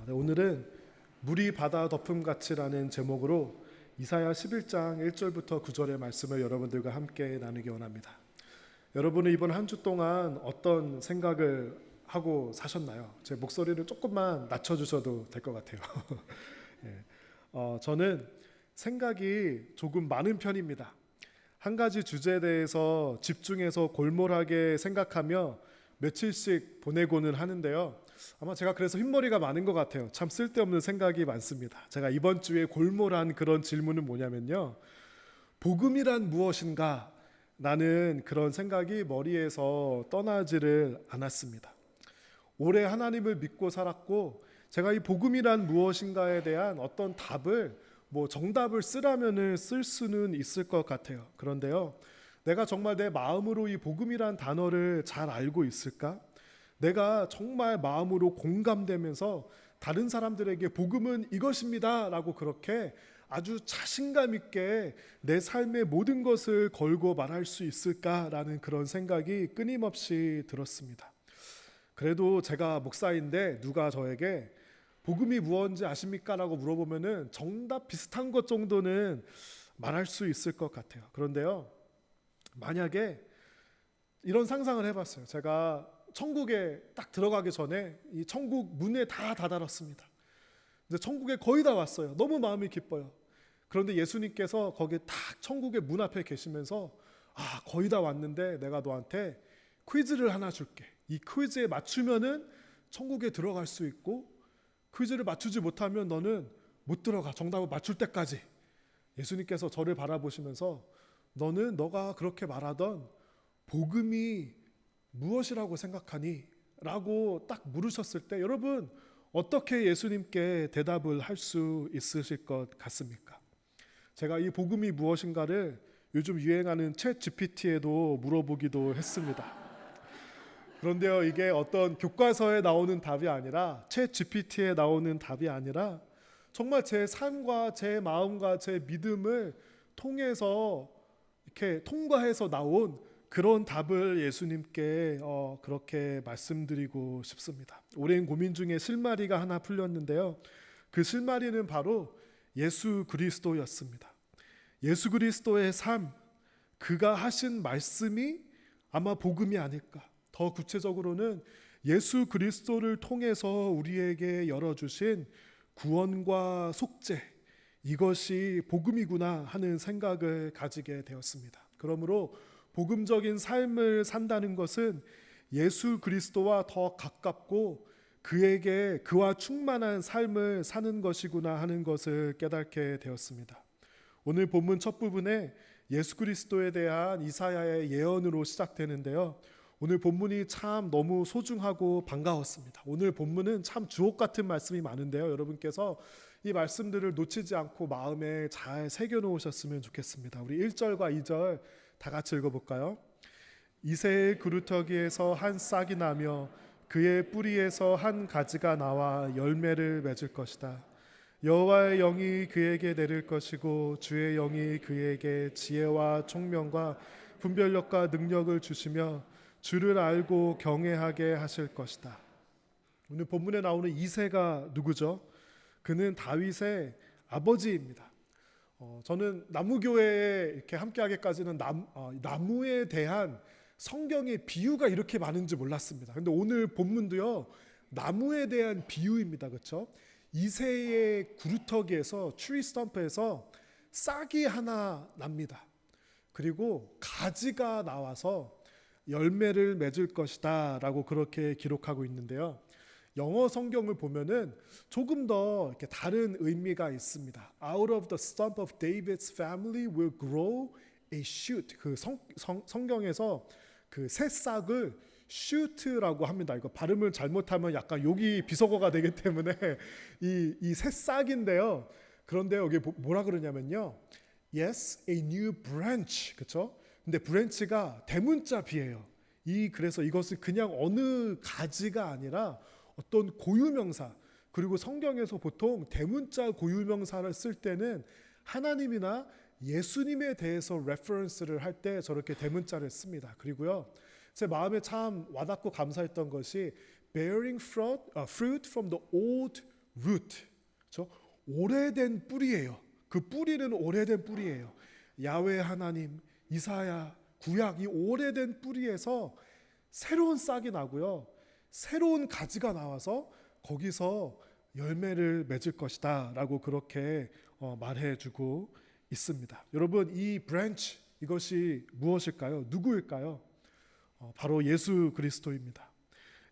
네, 오늘은 물이 바다 덮음같이라는 제목으로 이사야 11장 1절부터 9절의 말씀을 여러분들과 함께 나누기 원합니다. 여러분은 이번 한 주 동안 어떤 생각을 하고 사셨나요? 제 목소리를 조금만 낮춰주셔도 될 것 같아요. 저는 생각이 조금 많은 편입니다. 한 가지 주제에 대해서 집중해서 골몰하게 생각하며 며칠씩 보내고는 하는데요. 아마 제가 그래서 흰머리가 많은 것 같아요. 참 쓸데없는 생각이 많습니다. 제가 이번 주에 골몰한 그런 질문은 뭐냐면요, 복음이란 무엇인가? 라는 그런 생각이 머리에서 떠나지를 않았습니다. 오래 하나님을 믿고 살았고, 제가 이 복음이란 무엇인가에 대한 어떤 답을, 정답을 쓰라면은 쓸 수는 있을 것 같아요. 그런데요, 내가 정말 내 마음으로 이 복음이란 단어를 잘 알고 있을까? 내가 정말 마음으로 공감되면서 다른 사람들에게 복음은 이것입니다 라고 그렇게 아주 자신감 있게 내 삶의 모든 것을 걸고 말할 수 있을까라는 그런 생각이 끊임없이 들었습니다. 그래도 제가 목사인데 누가 저에게 복음이 무엇인지 아십니까? 라고 물어보면은 정답 비슷한 것 정도는 말할 수 있을 것 같아요. 그런데요, 만약에 이런 상상을 해봤어요. 제가 천국에 딱 들어가기 전에 이 천국 문에 다 닫아놨습니다. 이제 천국에 거의 다 왔어요. 너무 마음이 기뻐요. 그런데 예수님께서 거기 딱 천국의 문 앞에 계시면서 거의 다 왔는데 내가 너한테 퀴즈를 하나 줄게. 이 퀴즈에 맞추면은 천국에 들어갈 수 있고, 퀴즈를 맞추지 못하면 너는 못 들어가. 정답을 맞출 때까지. 예수님께서 저를 바라보시면서 너는 너가 그렇게 말하던 복음이 무엇이라고 생각하니? 라고 딱 물으셨을 때 여러분 어떻게 예수님께 대답을 할 수 있으실 것 같습니까? 제가 이 복음이 무엇인가를 요즘 유행하는 챗 GPT에도 물어보기도 했습니다. 그런데요, 이게 어떤 교과서에 나오는 답이 아니라 챗 GPT에 나오는 답이 아니라 정말 제 삶과 제 마음과 제 믿음을 통해서 이렇게 통과해서 나온 그런 답을 예수님께 그렇게 말씀드리고 싶습니다. 오랜 고민 중에 실마리가 하나 풀렸는데요. 그 실마리는 바로 예수 그리스도였습니다. 예수 그리스도의 삶, 그가 하신 말씀이 아마 복음이 아닐까. 더 구체적으로는 예수 그리스도를 통해서 우리에게 열어주신 구원과 속죄, 이것이 복음이구나 하는 생각을 가지게 되었습니다. 그러므로 복음적인 삶을 산다는 것은 예수 그리스도와 더 가깝고 그와 충만한 삶을 사는 것이구나 하는 것을 깨닫게 되었습니다. 오늘 본문 첫 부분에 예수 그리스도에 대한 이사야의 예언으로 시작되는데요. 오늘 본문이 참 너무 소중하고 반가웠습니다. 오늘 본문은 참 주옥 같은 말씀이 많은데요. 여러분께서 이 말씀들을 놓치지 않고 마음에 잘 새겨놓으셨으면 좋겠습니다. 우리 1절과 2절 다 같이 읽어볼까요? 이새의 그루터기에서 한 싹이 나며 그의 뿌리에서 한 가지가 나와 열매를 맺을 것이다. 여호와의 영이 그에게 내릴 것이고 주의 영이 그에게 지혜와 총명과 분별력과 능력을 주시며 주를 알고 경외하게 하실 것이다. 오늘 본문에 나오는 이새가 누구죠? 그는 다윗의 아버지입니다. 저는 나무교회에 이렇게 함께하기까지는 나무에 대한 성경의 비유가 이렇게 많은지 몰랐습니다. 근데 오늘 본문도요, 나무에 대한 비유입니다. 그렇죠? 이새의 구루터기에서, 트리 스탬프에서 싹이 하나 납니다. 그리고 가지가 나와서 열매를 맺을 것이다 라고 그렇게 기록하고 있는데요. 영어 성경을 보면은 조금 더 이렇게 다른 의미가 있습니다. Out of the stump of David's family will grow a shoot. 그 성경에서 그 새싹을 shoot라고 합니다. 이거 발음을 잘못하면 약간 욕이 비속어가 되기 때문에 이 새싹인데요. 그런데 여기 뭐라 그러냐면요. Yes, a new branch. 그렇죠? 근데 브랜치가 대문자 비예요. 그래서 이것은 그냥 어느 가지가 아니라 어떤 고유명사, 그리고 성경에서 보통 대문자 고유명사를 쓸 때는 하나님이나 예수님에 대해서 레퍼런스를 할 때 저렇게 대문자를 씁니다. 그리고요, 제 마음에 참 와닿고 감사했던 것이 bearing fruit from the old root, 저 오래된 뿌리예요. 그 뿌리는 오래된 뿌리예요. 야훼 하나님, 이사야, 구약 이 오래된 뿌리에서 새로운 싹이 나고요. 새로운 가지가 나와서 거기서 열매를 맺을 것이다 라고 그렇게 말해주고 있습니다. 여러분, 이 브랜치, 이것이 무엇일까요? 누구일까요? 바로 예수 그리스도입니다.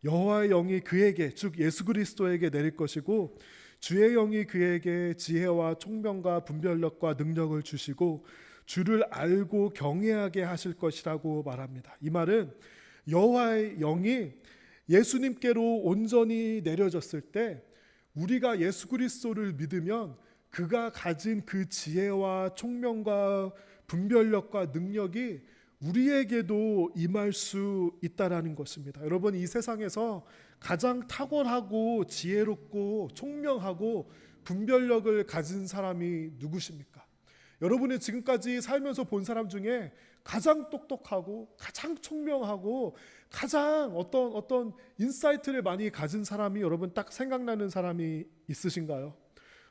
여호와의 영이 그에게, 즉 예수 그리스도에게 내릴 것이고 주의 영이 그에게 지혜와 총명과 분별력과 능력을 주시고 주를 알고 경외하게 하실 것이라고 말합니다. 이 말은 여호와의 영이 예수님께로 온전히 내려졌을 때 우리가 예수 그리스도를 믿으면 그가 가진 그 지혜와 총명과 분별력과 능력이 우리에게도 임할 수 있다라는 것입니다. 여러분, 이 세상에서 가장 탁월하고 지혜롭고 총명하고 분별력을 가진 사람이 누구십니까? 여러분이 지금까지 살면서 본 사람 중에 가장 똑똑하고 가장 총명하고 가장 어떤 인사이트를 많이 가진 사람이 여러분 딱 생각나는 사람이 있으신가요?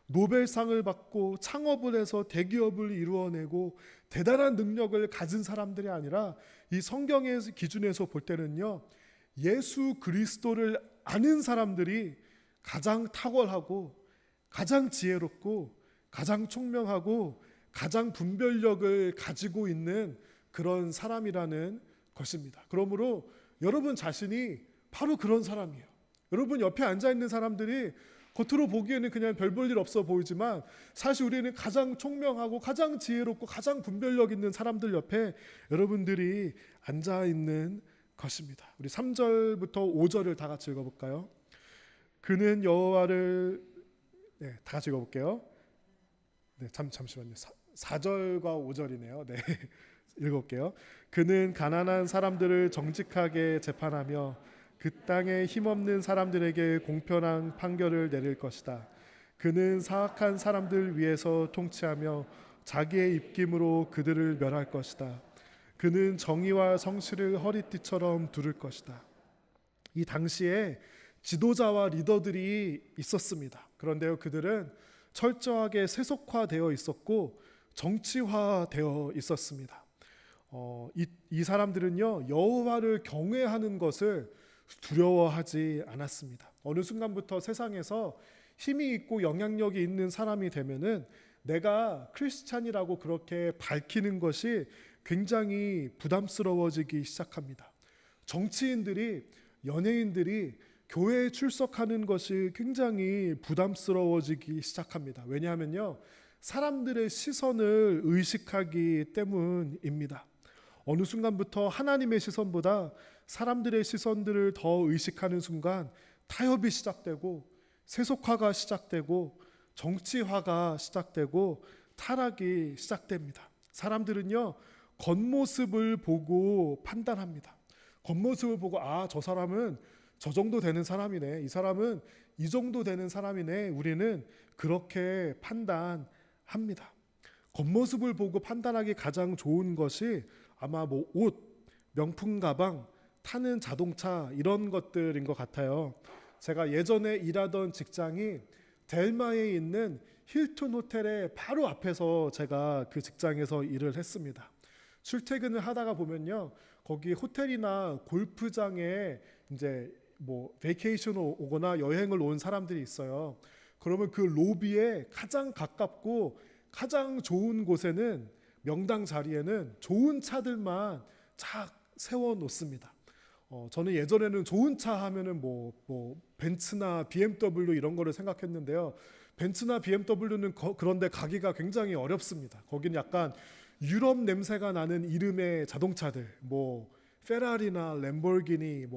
노벨상을 받고 창업을 해서 대기업을 이루어내고 대단한 능력을 가진 사람들이 아니라 이 성경의 기준에서 볼 때는요, 예수 그리스도를 아는 사람들이 가장 탁월하고 가장 지혜롭고 가장 총명하고 가장 분별력을 가지고 있는 그런 사람이라는 것입니다. 그러므로 여러분 자신이 바로 그런 사람이에요. 여러분 옆에 앉아 있는 사람들이 겉으로 보기에는 그냥 별 볼 일 없어 보이지만 사실 우리는 가장 총명하고 가장 지혜롭고 가장 분별력 있는 사람들 옆에 여러분들이 앉아 있는 것입니다. 우리 3절부터 5절을 다 같이 읽어볼까요? 그는 여호와를 다 같이 읽어볼게요. 잠시만요. 4절과 5절이네요. 읽어볼게요. 그는 가난한 사람들을 정직하게 재판하며 그 땅에 힘없는 사람들에게 공평한 판결을 내릴 것이다. 그는 사악한 사람들 위에서 통치하며 자기의 입김으로 그들을 멸할 것이다. 그는 정의와 성실을 허리띠처럼 두를 것이다. 이 당시에 지도자와 리더들이 있었습니다. 그런데요, 그들은 철저하게 세속화되어 있었고 정치화되어 있었습니다. 이 사람들은요, 여호와를 경외하는 것을 두려워하지 않았습니다. 어느 순간부터 세상에서 힘이 있고 영향력이 있는 사람이 되면은 내가 크리스찬이라고 그렇게 밝히는 것이 굉장히 부담스러워지기 시작합니다. 정치인들이, 연예인들이 교회에 출석하는 것이 굉장히 부담스러워지기 시작합니다. 왜냐하면요, 사람들의 시선을 의식하기 때문입니다. 어느 순간부터 하나님의 시선보다 사람들의 시선들을 더 의식하는 순간 타협이 시작되고 세속화가 시작되고 정치화가 시작되고 타락이 시작됩니다. 사람들은요, 겉모습을 보고 판단합니다. 겉모습을 보고 저 사람은 저 정도 되는 사람이네, 이 사람은 이 정도 되는 사람이네, 우리는 그렇게 판단합니다. 겉모습을 보고 판단하기 가장 좋은 것이 아마 옷, 명품 가방, 타는 자동차 이런 것들인 것 같아요. 제가 예전에 일하던 직장이 델마에 있는 힐튼 호텔의 바로 앞에서 제가 그 직장에서 일을 했습니다. 출퇴근을 하다가 보면요, 거기 호텔이나 골프장에 이제 베이케이션 오거나 여행을 온 사람들이 있어요. 그러면 그 로비에 가장 가깝고 가장 좋은 곳에는, 명당 자리에는 좋은 차들만 쫙 세워 놓습니다. 저는 예전에는 좋은 차 하면은 벤츠나 BMW 이런 거를 생각했는데요. 벤츠나 BMW는 그런데 가기가 굉장히 어렵습니다. 거기는 약간 유럽 냄새가 나는 이름의 자동차들, 페라리나 램보르기니,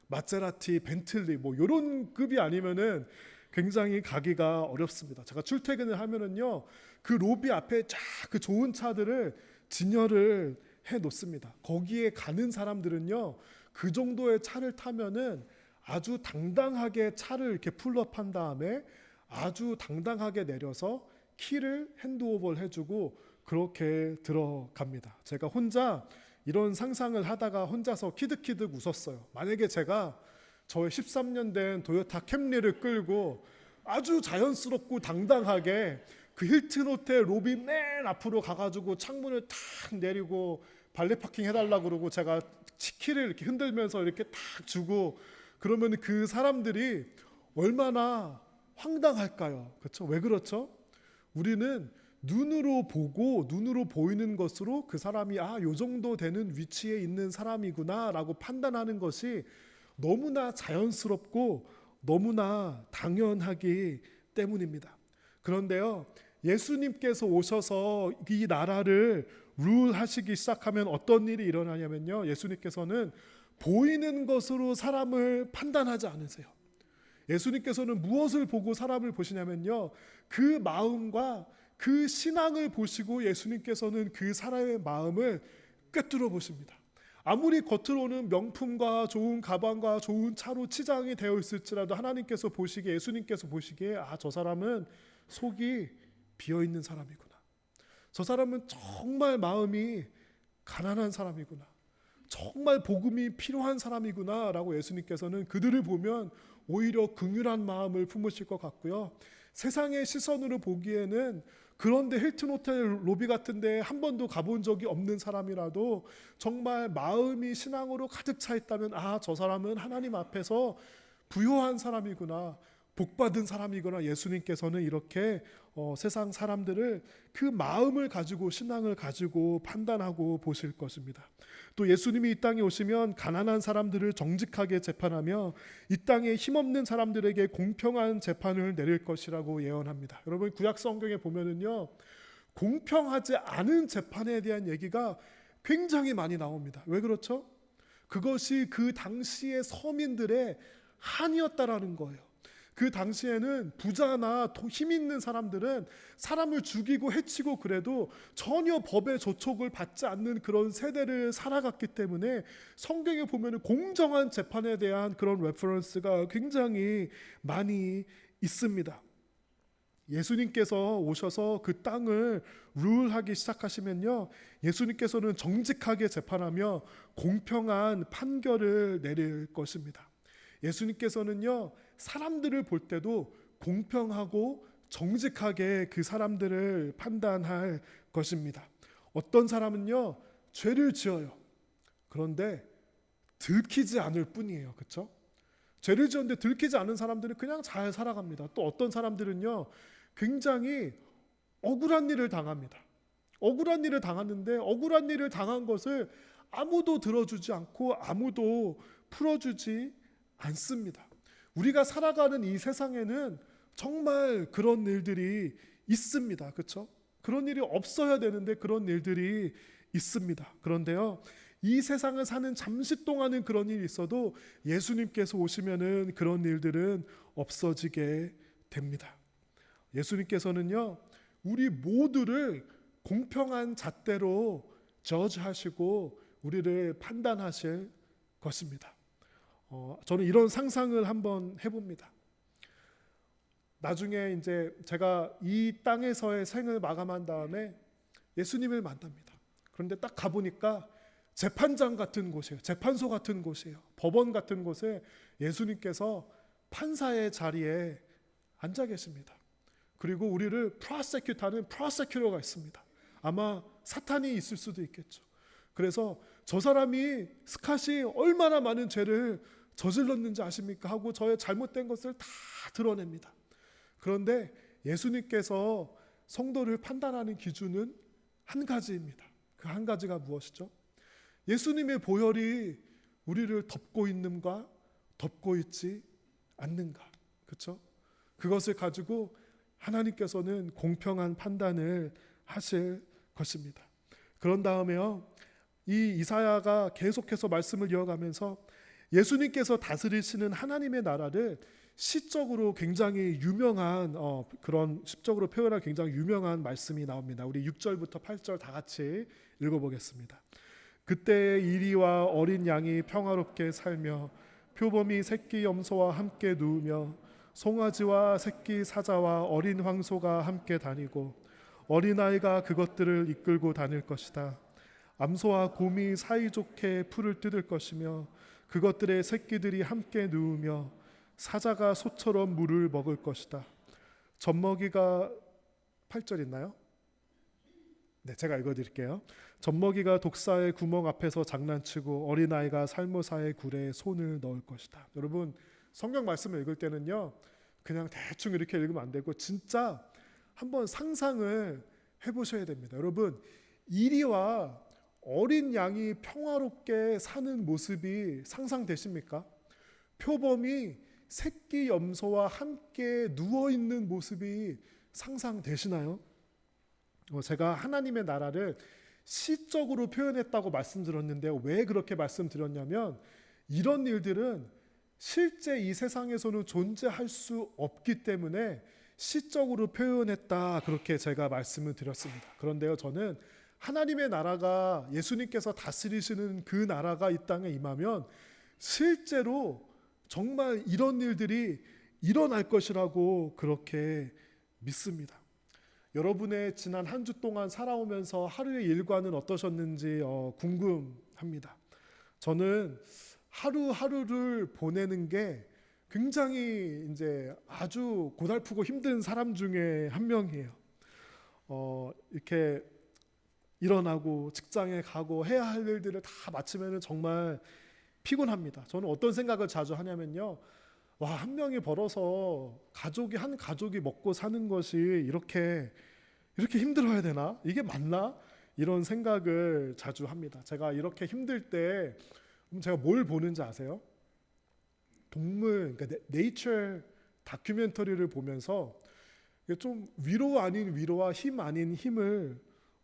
마세라티, 벤틀리 이런 급이 아니면은 굉장히 가기가 어렵습니다. 제가 출퇴근을 하면은요, 그 로비 앞에 쫙 그 좋은 차들을 진열을 해 놓습니다. 거기에 가는 사람들은요, 그 정도의 차를 타면은 아주 당당하게 차를 이렇게 풀업한 다음에 아주 당당하게 내려서 키를 핸드오버를 해주고 그렇게 들어갑니다. 제가 혼자 이런 상상을 하다가 혼자서 키득키득 웃었어요. 만약에 제가 저의 13년 된 도요타 캠리를 끌고 아주 자연스럽고 당당하게 그 힐튼 호텔 로비 맨 앞으로 가가지고 창문을 탁 내리고 발레 파킹 해달라고 그러고 제가 치키를 이렇게 흔들면서 이렇게 탁 주고 그러면 그 사람들이 얼마나 황당할까요? 그렇죠? 왜 그렇죠? 우리는 눈으로 보고 눈으로 보이는 것으로 그 사람이 요 정도 되는 위치에 있는 사람이구나라고 판단하는 것이 너무나 자연스럽고 너무나 당연하기 때문입니다. 그런데요, 예수님께서 오셔서 이 나라를 룰하시기 시작하면 어떤 일이 일어나냐면요, 예수님께서는 보이는 것으로 사람을 판단하지 않으세요. 예수님께서는 무엇을 보고 사람을 보시냐면요, 그 마음과 그 신앙을 보시고 예수님께서는 그 사람의 마음을 꿰뚫어 보십니다. 아무리 겉으로는 명품과 좋은 가방과 좋은 차로 치장이 되어 있을지라도 하나님께서 보시기에, 예수님께서 보시기에 저 사람은 속이 비어있는 사람이구나, 저 사람은 정말 마음이 가난한 사람이구나, 정말 복음이 필요한 사람이구나 라고 예수님께서는 그들을 보면 오히려 긍휼한 마음을 품으실 것 같고요, 세상의 시선으로 보기에는 그런데 힐튼 호텔 로비 같은 데 한 번도 가본 적이 없는 사람이라도 정말 마음이 신앙으로 가득 차 있다면 저 사람은 하나님 앞에서 부요한 사람이구나, 복받은 사람이구나, 예수님께서는 이렇게 세상 사람들을 그 마음을 가지고 신앙을 가지고 판단하고 보실 것입니다. 또 예수님이 이 땅에 오시면 가난한 사람들을 정직하게 재판하며 이 땅에 힘없는 사람들에게 공평한 재판을 내릴 것이라고 예언합니다. 여러분, 구약 성경에 보면은요, 공평하지 않은 재판에 대한 얘기가 굉장히 많이 나옵니다. 왜 그렇죠? 그것이 그 당시의 서민들의 한이었다라는 거예요. 그 당시에는 부자나 힘 있는 사람들은 사람을 죽이고 해치고 그래도 전혀 법의 조촉을 받지 않는 그런 세대를 살아갔기 때문에 성경에 보면 공정한 재판에 대한 그런 레퍼런스가 굉장히 많이 있습니다. 예수님께서 오셔서 그 땅을 룰하기 시작하시면요, 예수님께서는 정직하게 재판하며 공평한 판결을 내릴 것입니다. 예수님께서는요, 사람들을 볼 때도 공평하고 정직하게 그 사람들을 판단할 것입니다. 어떤 사람은요, 죄를 지어요. 그런데 들키지 않을 뿐이에요. 그렇죠? 죄를 지었는데 들키지 않은 사람들은 그냥 잘 살아갑니다. 또 어떤 사람들은요, 굉장히 억울한 일을 당합니다. 억울한 일을 당하는데 억울한 일을 당한 것을 아무도 들어주지 않고 아무도 풀어주지 않습니다. 우리가 살아가는 이 세상에는 정말 그런 일들이 있습니다. 그렇죠? 그런 일이 없어야 되는데 그런 일들이 있습니다. 그런데요, 이 세상을 사는 잠시 동안은 그런 일이 있어도 예수님께서 오시면은 그런 일들은 없어지게 됩니다. 예수님께서는요, 우리 모두를 공평한 잣대로 저지하시고 우리를 판단하실 것입니다. 저는 이런 상상을 한번 해봅니다. 나중에 이제 제가 이 땅에서의 생을 마감한 다음에 예수님을 만납니다. 그런데 딱 가보니까 재판장 같은 곳이에요. 재판소 같은 곳이에요. 법원 같은 곳에 예수님께서 판사의 자리에 앉아 계십니다. 그리고 우리를 프로세큐트하는 프로세큐터가 있습니다. 아마 사탄이 있을 수도 있겠죠. 그래서 저 사람이 스캇이 얼마나 많은 죄를 저질렀는지 아십니까? 하고 저의 잘못된 것을 다 드러냅니다. 그런데 예수님께서 성도를 판단하는 기준은 한 가지입니다. 그 한 가지가 무엇이죠? 예수님의 보혈이 우리를 덮고 있는가, 덮고 있지 않는가. 그렇죠? 그것을 가지고 하나님께서는 공평한 판단을 하실 것입니다. 그런 다음에요, 이 이사야가 계속해서 말씀을 이어가면서 예수님께서 다스리시는 하나님의 나라를 시적으로 굉장히 유명한 그런 시적으로 표현할 굉장히 유명한 말씀이 나옵니다. 우리 6절부터 8절 다 같이 읽어보겠습니다. 그때의 이리와 어린 양이 평화롭게 살며 표범이 새끼 염소와 함께 누우며 송아지와 새끼 사자와 어린 황소가 함께 다니고 어린아이가 그것들을 이끌고 다닐 것이다. 암소와 곰이 사이좋게 풀을 뜯을 것이며 그것들의 새끼들이 함께 누우며 사자가 소처럼 물을 먹을 것이다. 젖먹이가 8절 있나요? 네, 제가 읽어드릴게요. 젖먹이가 독사의 구멍 앞에서 장난치고 어린아이가 살모사의 굴에 손을 넣을 것이다. 여러분 성경 말씀을 읽을 때는요 그냥 대충 이렇게 읽으면 안 되고 진짜 한번 상상을 해보셔야 됩니다. 여러분 이리와 어린 양이 평화롭게 사는 모습이 상상되십니까? 표범이 새끼 염소와 함께 누워있는 모습이 상상되시나요? 제가 하나님의 나라를 시적으로 표현했다고 말씀드렸는데요. 왜 그렇게 말씀드렸냐면 이런 일들은 실제 이 세상에서는 존재할 수 없기 때문에 시적으로 표현했다 그렇게 제가 말씀을 드렸습니다. 그런데요 저는 하나님의 나라가 예수님께서 다스리시는 그 나라가 이 땅에 임하면 실제로 정말 이런 일들이 일어날 것이라고 그렇게 믿습니다. 여러분의 지난 한 주 동안 살아오면서 하루의 일과는 어떠셨는지 궁금합니다. 저는 하루하루를 보내는 게 굉장히 이제 아주 고달프고 힘든 사람 중에 한 명이에요. 이렇게 일어나고 직장에 가고 해야 할 일들을 다 마치면은 정말 피곤합니다. 저는 어떤 생각을 자주 하냐면요. 와, 한 명이 벌어서 한 가족이 먹고 사는 것이 이렇게 힘들어야 되나? 이게 맞나? 이런 생각을 자주 합니다. 제가 이렇게 힘들 때 제가 뭘 보는지 아세요? 동물, 그러니까 네이처 다큐멘터리를 보면서 좀 위로 아닌 위로와 힘 아닌 힘을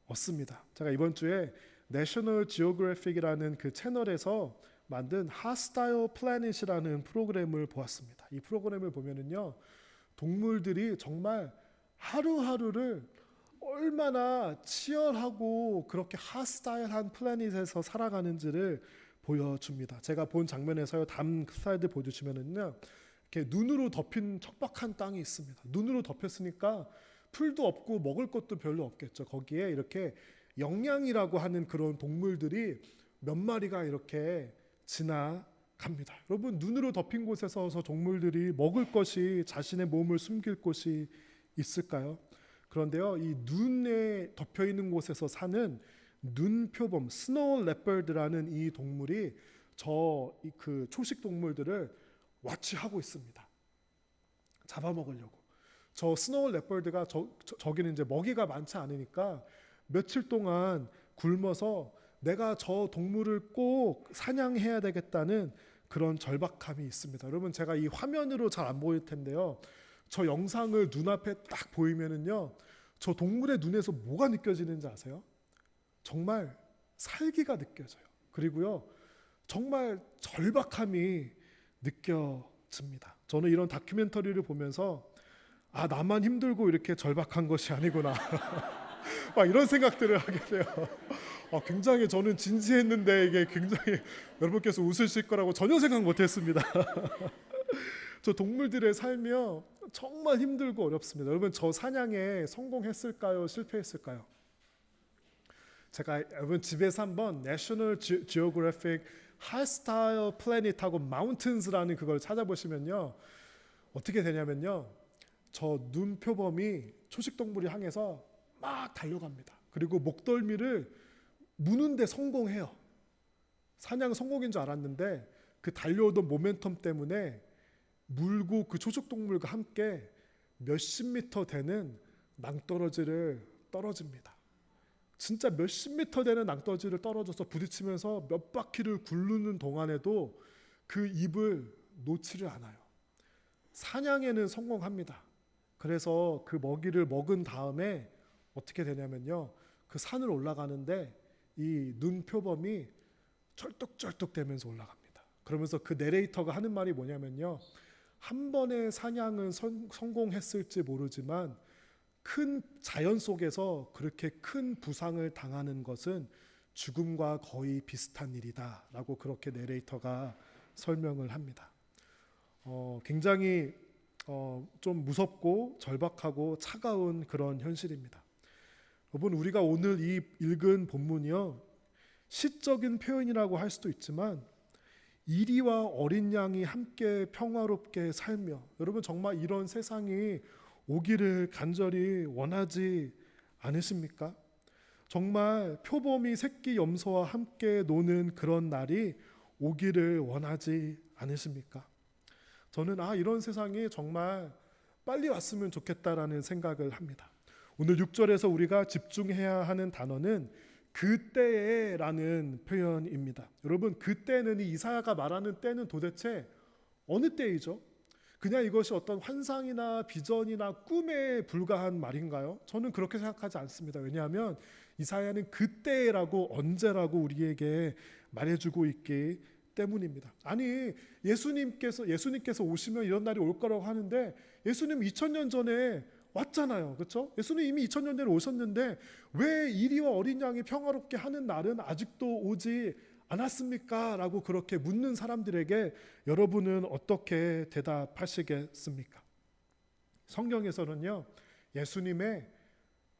얻습니다. 제가 이번 주에 내셔널 지오그래픽이라는 그 채널에서 만든 하스타일 플래닛이라는 프로그램을 보았습니다. 이 프로그램을 보면은요, 동물들이 정말 하루하루를 얼마나 치열하고 그렇게 하스타일한 플래닛에서 살아가는지를 보여줍니다. 제가 본 장면에서요, 다음 슬라이드 보여주시면은요, 이렇게 눈으로 덮인 척박한 땅이 있습니다. 눈으로 덮였으니까 풀도 없고 먹을 것도 별로 없겠죠. 거기에 이렇게 영양이라고 하는 그런 동물들이 몇 마리가 이렇게 지나갑니다. 여러분 눈으로 덮인 곳에서 동물들이 먹을 것이 자신의 몸을 숨길 곳이 있을까요? 그런데요, 이 눈에 덮여 있는 곳에서 사는 눈표범 스노우 레퍼드라는 이 동물이 그 초식 동물들을 와치하고 있습니다. 잡아먹으려고. 저 스노우 레퍼드가 저기는 이제 먹이가 많지 않으니까 며칠 동안 굶어서 내가 저 동물을 꼭 사냥해야 되겠다는 그런 절박함이 있습니다. 여러분 제가 이 화면으로 잘 안 보일 텐데요. 저 영상을 눈앞에 딱 보이면은요. 저 동물의 눈에서 뭐가 느껴지는지 아세요? 정말 살기가 느껴져요. 그리고요. 정말 절박함이 느껴집니다. 저는 이런 다큐멘터리를 보면서 아, 나만 힘들고 이렇게 절박한 것이 아니구나. 막 이런 생각들을 하게 돼요. 굉장히 저는 진지했는데 이게 굉장히 여러분께서 웃으실 거라고 전혀 생각 못했습니다. 저 동물들의 삶이요 정말 힘들고 어렵습니다. 여러분 저 사냥에 성공했을까요? 실패했을까요? 제가 여러분 집에서 한번 내셔널 지오그래픽 하스타일 플래닛하고 마운틴스라는 그걸 찾아보시면요 어떻게 되냐면요 저 눈표범이 초식동물을 향해서 막 달려갑니다. 그리고 목덜미를 무는데 성공해요. 사냥 성공인 줄 알았는데 그 달려오던 모멘텀 때문에 물고 그 초식동물과 함께 몇십 미터 되는 낭떠러지를 떨어집니다. 진짜 몇십 미터 되는 낭떠러지를 떨어져서 부딪히면서 몇 바퀴를 굴르는 동안에도 그 입을 놓지를 않아요. 사냥에는 성공합니다. 그래서 그 먹이를 먹은 다음에 어떻게 되냐면요. 그 산을 올라가는데 이 눈표범이 철뚝철뚝 되면서 올라갑니다. 그러면서 그 내레이터가 하는 말이 뭐냐면요. 한 번의 사냥은 성공했을지 모르지만 큰 자연 속에서 그렇게 큰 부상을 당하는 것은 죽음과 거의 비슷한 일이다 라고 그렇게 내레이터가 설명을 합니다. 굉장히 좀 무섭고 절박하고 차가운 그런 현실입니다. 여러분 우리가 오늘 이 읽은 본문이요 시적인 표현이라고 할 수도 있지만 이리와 어린 양이 함께 평화롭게 살며 여러분 정말 이런 세상이 오기를 간절히 원하지 않으십니까? 정말 표범이 새끼 염소와 함께 노는 그런 날이 오기를 원하지 않으십니까? 저는 이런 세상이 정말 빨리 왔으면 좋겠다라는 생각을 합니다. 오늘 6절에서 우리가 집중해야 하는 단어는 그때에라는 표현입니다. 여러분, 그때는 이 이사야가 말하는 때는 도대체 어느 때이죠? 그냥 이것이 어떤 환상이나 비전이나 꿈에 불과한 말인가요? 저는 그렇게 생각하지 않습니다. 왜냐하면 이사야는 그때라고 언제라고 우리에게 말해주고 있기 때문입니다. 아니, 예수님께서 오시면 이런 날이 올 거라고 하는데 예수님 2000년 전에 왔잖아요. 그렇죠? 예수님 이미 2000년 전에 오셨는데 왜 이리와 어린 양이 평화롭게 하는 날은 아직도 오지 않았습니까? 라고 그렇게 묻는 사람들에게 여러분은 어떻게 대답하시겠습니까? 성경에서는요, 예수님의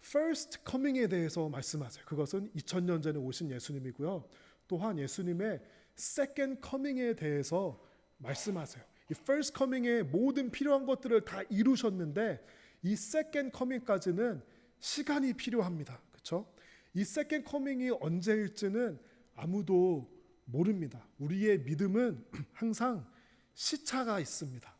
first coming에 대해서 말씀하세요. 그것은 2000년 전에 오신 예수님이고요. 또한 예수님의 second coming에 대해서 말씀하세요. 이 first coming의 모든 필요한 것들을 다 이루셨는데 이 second coming까지는 시간이 필요합니다. 그렇죠? 이 second coming이 언제일지는 아무도 모릅니다. 우리의 믿음은 항상 시차가 있습니다.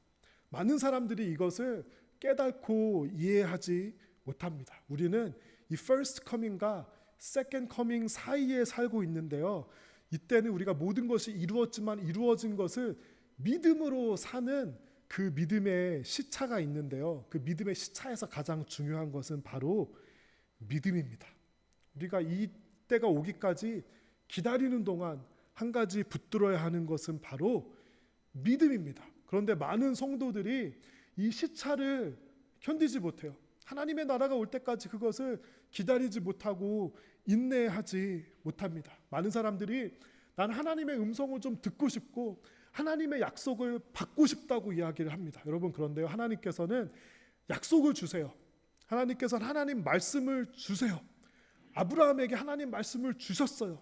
많은 사람들이 이것을 깨닫고 이해하지 못합니다. 우리는 이 first coming과 second coming 사이에 살고 있는데요. 이때는 우리가 모든 것이 이루어지만 이루어진 것을 믿음으로 사는 그 믿음의 시차가 있는데요. 그 믿음의 시차에서 가장 중요한 것은 바로 믿음입니다. 우리가 이 때가 오기까지 기다리는 동안 한 가지 붙들어야 하는 것은 바로 믿음입니다. 그런데 많은 성도들이 이 시차를 견디지 못해요. 하나님의 나라가 올 때까지 그것을 기다리지 못하고 인내하지 못합니다. 많은 사람들이 난 하나님의 음성을 좀 듣고 싶고 하나님의 약속을 받고 싶다고 이야기를 합니다. 여러분, 그런데요, 하나님께서는 약속을 주세요. 하나님께서는 하나님 말씀을 주세요. 아브라함에게 하나님 말씀을 주셨어요.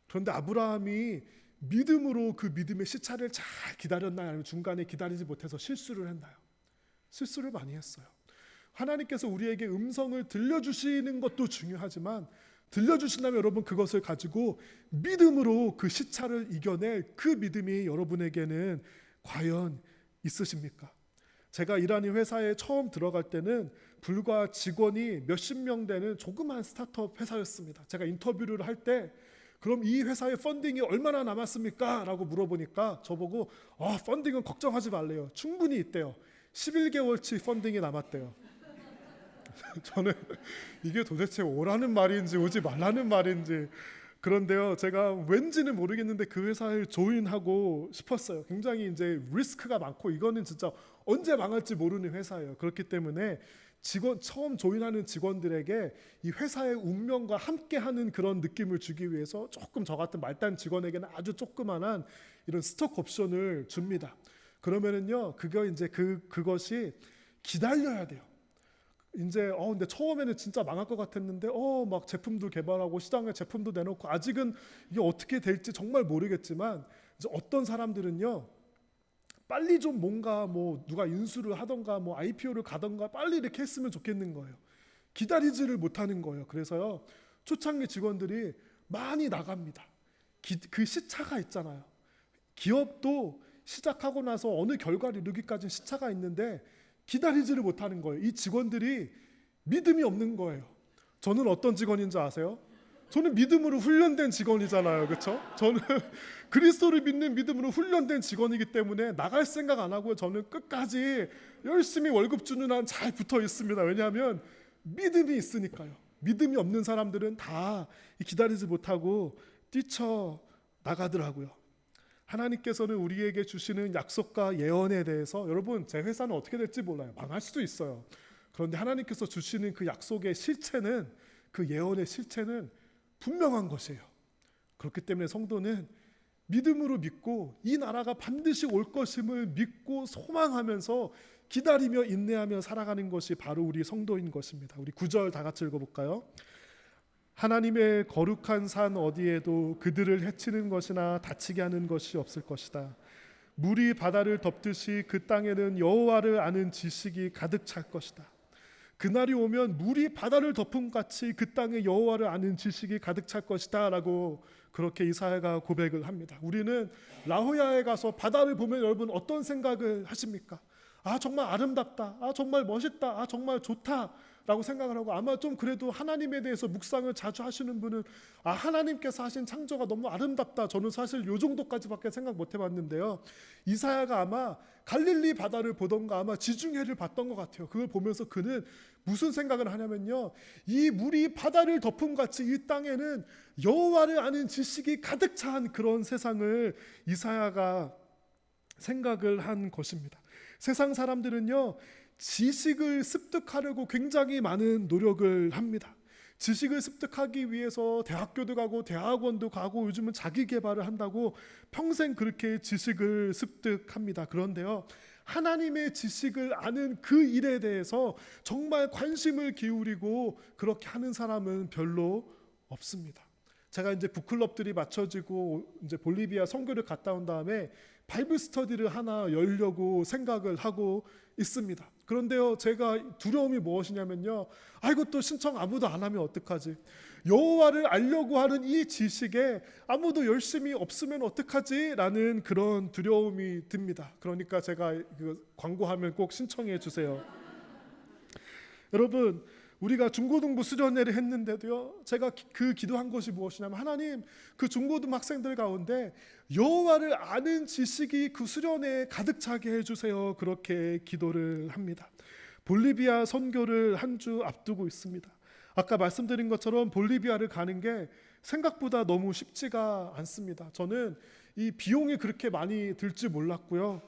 그런데 아브라함이 믿음으로 그 믿음의 시차를 잘 기다렸나요? 아니면 중간에 기다리지 못해서 실수를 했나요? 실수를 많이 했어요. 하나님께서 우리에게 음성을 들려주시는 것도 중요하지만 들려주신다면 여러분 그것을 가지고 믿음으로 그 시차를 이겨낼 그 믿음이 여러분에게는 과연 있으십니까? 제가 일하는 회사에 처음 들어갈 때는 불과 직원이 몇십 명 되는 조그만 스타트업 회사였습니다. 제가 인터뷰를 할 때 그럼 이 회사의 펀딩이 얼마나 남았습니까? 라고 물어보니까 저보고 펀딩은 걱정하지 말래요. 충분히 있대요. 11개월치 펀딩이 남았대요. 저는 이게 도대체 오라는 말인지 오지 말라는 말인지. 그런데요, 제가 왠지는 모르겠는데 그 회사에 조인하고 싶었어요. 굉장히 이제 리스크가 많고 이거는 진짜 언제 망할지 모르는 회사예요. 그렇기 때문에 처음 조인하는 직원들에게 이 회사의 운명과 함께하는 그런 느낌을 주기 위해서 조금 저 같은 말단 직원에게는 아주 조그만한 이런 스톡 옵션을 줍니다. 그러면은요, 그것이 기다려야 돼요. 이제 근데 처음에는 진짜 망할 것 같았는데 막 제품도 개발하고 시장에 제품도 내놓고 아직은 이게 어떻게 될지 정말 모르겠지만 이제 어떤 사람들은요, 빨리 좀 뭔가 누가 인수를 하던가 IPO를 가던가 빨리 이렇게 했으면 좋겠는 거예요. 기다리지를 못하는 거예요. 그래서요, 초창기 직원들이 많이 나갑니다. 그 시차가 있잖아요. 기업도 시작하고 나서 어느 결과를 이루기까지는 시차가 있는데 기다리지를 못하는 거예요. 이 직원들이 믿음이 없는 거예요. 저는 어떤 직원인지 아세요? 저는 믿음으로 훈련된 직원이잖아요. 그렇죠? 저는 그리스도를 믿는 믿음으로 훈련된 직원이기 때문에 나갈 생각 안 하고 저는 끝까지 열심히 월급 주는 한 잘 붙어 있습니다. 왜냐하면 믿음이 있으니까요. 믿음이 없는 사람들은 다 기다리지 못하고 뛰쳐 나가더라고요. 하나님께서는 우리에게 주시는 약속과 예언에 대해서 여러분, 제 회사는 어떻게 될지 몰라요. 망할 수도 있어요. 그런데 하나님께서 주시는 그 약속의 실체는, 그 예언의 실체는 분명한 것이에요. 그렇기 때문에 성도는 믿음으로 믿고 이 나라가 반드시 올 것임을 믿고 소망하면서 기다리며 인내하며 살아가는 것이 바로 우리 성도인 것입니다. 우리 9절 다 같이 읽어볼까요? 하나님의 거룩한 산 어디에도 그들을 해치는 것이나 다치게 하는 것이 없을 것이다. 물이 바다를 덮듯이 그 땅에는 여호와를 아는 지식이 가득 찰 것이다. 그날이 오면 물이 바다를 덮음 같이 그 땅에 여호와를 아는 지식이 가득 찰 것이다 라고 그렇게 이사야가 고백을 합니다. 우리는 라호야에 가서 바다를 보면 여러분 어떤 생각을 하십니까? 아 정말 아름답다, 아 정말 멋있다, 아 정말 좋다 라고 생각을 하고, 아마 좀 그래도 하나님에 대해서 묵상을 자주 하시는 분은 아 하나님께서 하신 창조가 너무 아름답다, 저는 사실 요 정도까지밖에 생각 못 해봤는데요, 이사야가 아마 갈릴리 바다를 보던가 아마 지중해를 봤던 것 같아요. 그걸 보면서 그는 무슨 생각을 하냐면요, 이 물이 바다를 덮음 같이 이 땅에는 여호와를 아는 지식이 가득 찬 그런 세상을 이사야가 생각을 한 것입니다. 세상 사람들은요 지식을 습득하려고 굉장히 많은 노력을 합니다. 지식을 습득하기 위해서 대학교도 가고 대학원도 가고 요즘은 자기 개발을 한다고 평생 그렇게 지식을 습득합니다. 그런데요, 하나님의 지식을 아는 그 일에 대해서 정말 관심을 기울이고 그렇게 하는 사람은 별로 없습니다. 제가 이제 북클럽들이 맞춰지고 이제 볼리비아 선교를 갔다 온 다음에 바이블 스터디를 하나 열려고 생각을 하고 있습니다. 그런데요, 제가 두려움이 무엇이냐면요, 이것도 신청 아무도 안 하면 어떡하지? 여호와를 알려고 하는 이 지식에 아무도 열심히 없으면 어떡하지? 라는 그런 두려움이 듭니다. 그러니까 제가 광고하면 꼭 신청해 주세요. 여러분, 우리가 중고등부 수련회를 했는데도요, 제가 그 기도한 것이 무엇이냐면, 하나님, 그 중고등학생들 가운데 여호와를 아는 지식이 그 수련회에 가득 차게 해주세요. 그렇게 기도를 합니다. 볼리비아 선교를 한 주 앞두고 있습니다. 아까 말씀드린 것처럼 볼리비아를 가는 게 생각보다 너무 쉽지가 않습니다. 저는 이 비용이 그렇게 많이 들지 몰랐고요,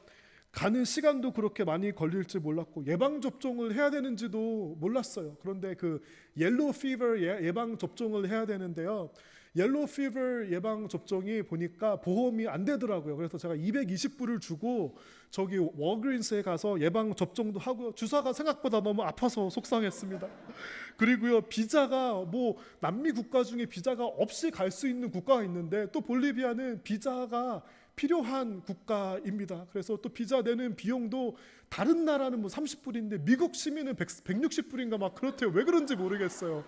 가는 시간도 그렇게 많이 걸릴지 몰랐고, 예방 접종을 해야 되는지도 몰랐어요. 그런데 그 옐로우 피버 예방 접종을 해야 되는데요, 옐로우 피버 예방 접종이 보니까 보험이 안 되더라고요. 그래서 제가 220불을 주고 저기 워그린스에 가서 예방 접종도 하고요, 주사가 생각보다 너무 아파서 속상했습니다. 그리고요, 비자가 뭐 남미 국가 중에 비자가 없이 갈 수 있는 국가가 있는데 또 볼리비아는 비자가 필요한 국가입니다. 그래서 또 비자 내는 비용도 다른 나라는 뭐 30불인데 미국 시민은 160불인가 막 그렇대요. 왜 그런지 모르겠어요.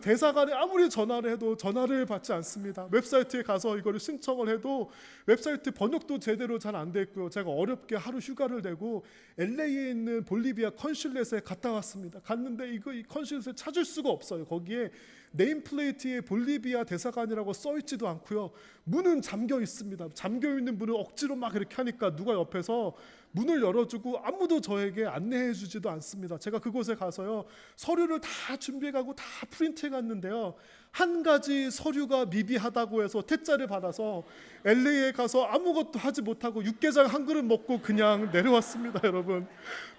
대사관에 아무리 전화를 해도 전화를 받지 않습니다. 웹사이트에 가서 이거를 신청을 해도 웹사이트 번역도 제대로 잘 안 돼 있고요. 제가 어렵게 하루 휴가를 내고 LA에 있는 볼리비아 컨슐렛에 갔다 왔습니다. 갔는데 이 컨슐렛을 찾을 수가 없어요. 거기에 네임플레이트에 볼리비아 대사관이라고 써 있지도 않고요, 문은 잠겨 있습니다. 잠겨 있는 문을 억지로 막 이렇게 하니까 누가 옆에서 문을 열어주고 아무도 저에게 안내해 주지도 않습니다. 제가 그곳에 가서요, 서류를 다 준비해 가고 다 프린트해 갔는데요, 한 가지 서류가 미비하다고 해서 퇴짜를 받아서 LA에 가서 아무것도 하지 못하고 육개장 한 그릇 먹고 그냥 내려왔습니다. 여러분,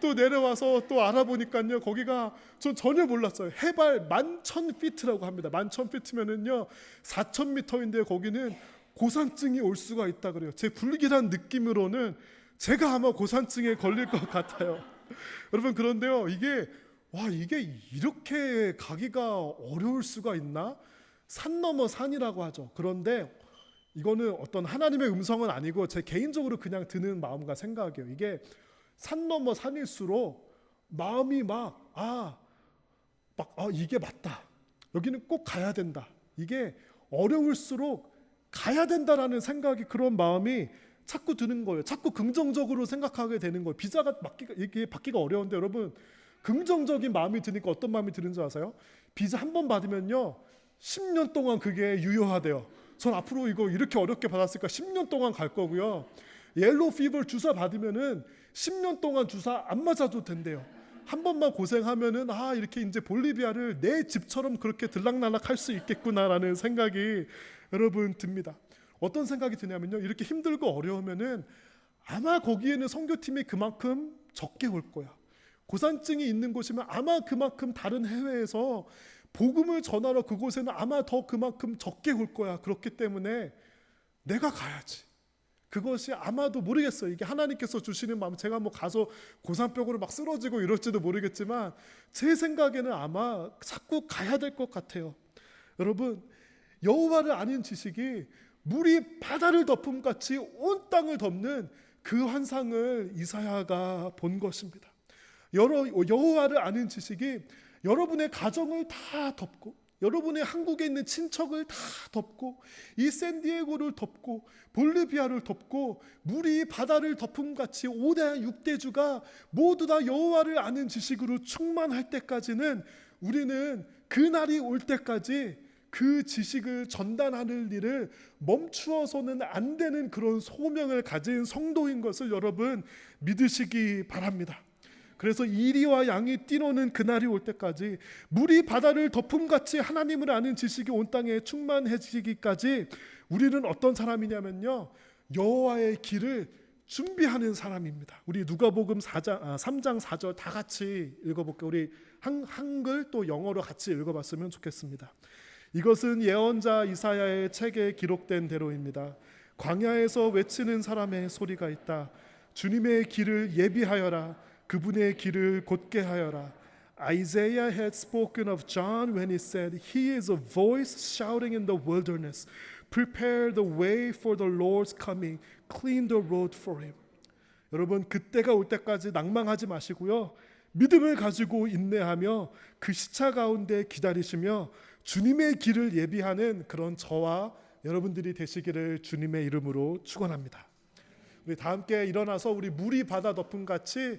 또 내려와서 또 알아보니까요, 거기가 전 전혀 몰랐어요. 해발 11,000피트라고 합니다. 11,000피트면은요 4,000m인데 거기는 고산증이 올 수가 있다 그래요. 제 불길한 느낌으로는 제가 아마 고산증에 걸릴 것 같아요. 여러분, 그런데요, 이게 이렇게 가기가 어려울 수가 있나? 산 넘어 산이라고 하죠. 그런데 이거는 어떤 하나님의 음성은 아니고 제 개인적으로 그냥 드는 마음과 생각이에요. 이게 산 넘어 산일수록 마음이 이게 맞다, 여기는 꼭 가야 된다, 이게 어려울수록 가야 된다라는 생각이, 그런 마음이 자꾸 드는 거예요. 자꾸 긍정적으로 생각하게 되는 거예요. 비자가 이게 받기가 어려운데 여러분, 긍정적인 마음이 드니까 어떤 마음이 드는지 아세요? 비자 한 번 받으면요 10년 동안 그게 유효하대요. 전 앞으로 이거 이렇게 어렵게 받았으니까 10년 동안 갈 거고요, 옐로우 피버 주사 받으면은 10년 동안 주사 안 맞아도 된대요. 한 번만 고생하면은 이렇게 이제 볼리비아를 내 집처럼 그렇게 들락날락 할 수 있겠구나라는 생각이 여러분 듭니다. 어떤 생각이 드냐면요, 이렇게 힘들고 어려우면은 아마 거기에는 선교팀이 그만큼 적게 올 거야. 고산증이 있는 곳이면 아마 그만큼 다른 해외에서 복음을 전하러 그곳에는 아마 더 그만큼 적게 올 거야. 그렇기 때문에 내가 가야지. 그것이 아마도 모르겠어요. 이게 하나님께서 주시는 마음, 제가 뭐 가서 고산병으로 막 쓰러지고 이럴지도 모르겠지만 제 생각에는 아마 자꾸 가야 될 것 같아요. 여러분, 여호와를 아는 지식이 물이 바다를 덮음 같이 온 땅을 덮는 그 환상을 이사야가 본 것입니다. 여호와를 아는 지식이 여러분의 가정을 다 덮고, 여러분의 한국에 있는 친척을 다 덮고, 이 샌디에고를 덮고, 볼리비아를 덮고, 물이 바다를 덮음 같이 5대 6대주가 모두 다 여호와를 아는 지식으로 충만할 때까지는, 우리는 그날이 올 때까지 그 지식을 전달하는 일을 멈추어서는 안 되는 그런 소명을 가진 성도인 것을 여러분 믿으시기 바랍니다. 그래서 이리와 양이 뛰노는 그날이 올 때까지, 물이 바다를 덮음같이 하나님을 아는 지식이 온 땅에 충만해지기까지 우리는 어떤 사람이냐면요, 여호와의 길을 준비하는 사람입니다. 우리 누가복음 3장 4절 다 같이 읽어볼게요. 우리 한글 또 영어로 같이 읽어봤으면 좋겠습니다. 이것은 예언자 이사야의 책에 기록된 대로입니다. 광야에서 외치는 사람의 소리가 있다. 주님의 길을 예비하여라. 그분의 길을 곧게 하여라. Isaiah had spoken of John when he said, He is a voice shouting in the wilderness, prepare the way for the Lord's coming, clean the road for him. 여러분, 그때가 올 때까지 낭망하지 마시고요, 믿음을 가지고 인내하며 그 시차 가운데 기다리시며 주님의 길을 예비하는 그런 저와 여러분들이 되시기를 주님의 이름으로 축원합니다. 우리 다 함께 일어나서 우리 물이 바다 덮음 같이